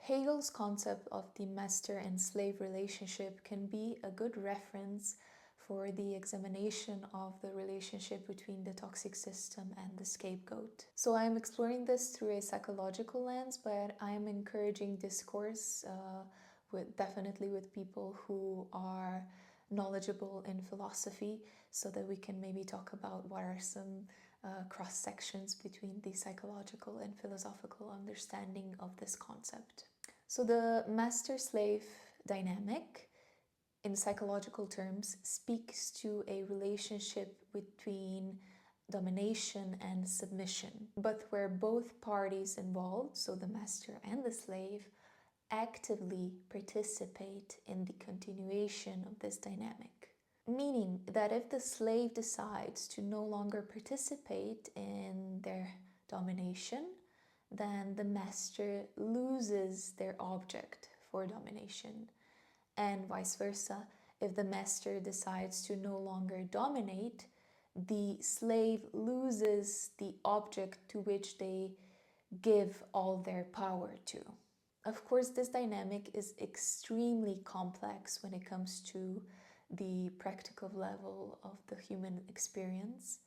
Hegel's concept of the master and slave relationship can be a good reference for the examination of the relationship between the toxic system and the scapegoat. So I am exploring this through a psychological lens, but I am encouraging discourse definitely with people who are knowledgeable in philosophy, so that we can maybe talk about what are some cross sections between the psychological and philosophical understanding of this concept. So the master-slave dynamic, in psychological terms, speaks to a relationship between domination and submission, but where both parties involved, so the master and the slave, actively participate in the continuation of this dynamic. Meaning that if the slave decides to no longer participate in their domination, then the master loses their object for domination. And vice versa, if the master decides to no longer dominate, the slave loses the object to which they give all their power to. Of course, this dynamic is extremely complex when it comes to the practical level of the human experience.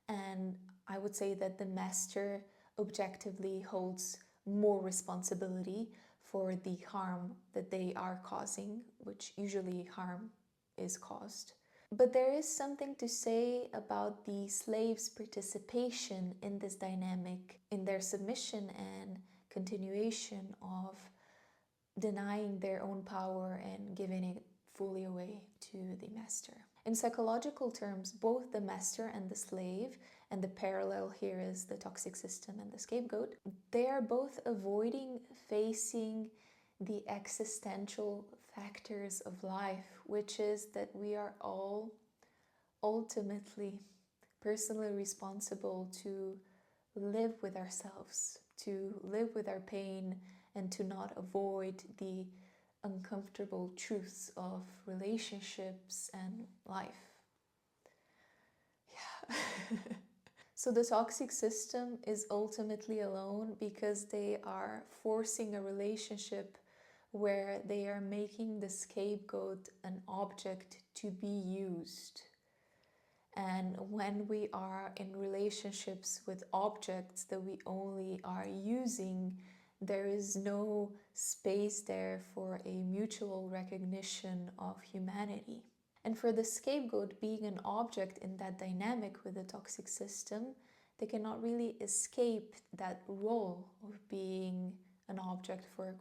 And I would say that the master objectively holds more responsibility for the harm that they are causing, which usually harm is caused. But there is something to say about the slave's participation in this dynamic, in their submission and continuation of denying their own power and giving it fully away to the master. In psychological terms, both the master and the slave, and the parallel here is the toxic system and the scapegoat, they are both avoiding facing the existential factors of life, which is that we are all ultimately personally responsible to live with ourselves, to live with our pain, and to not avoid the uncomfortable truths of relationships and life. Yeah. So the toxic system is ultimately alone because they are forcing a relationship where they are making the scapegoat an object to be used. And when we are in relationships with objects that we only are using, there is no space there for a mutual recognition of humanity. And for the scapegoat being an object in that dynamic with the toxic system, they cannot really escape that role of being an object for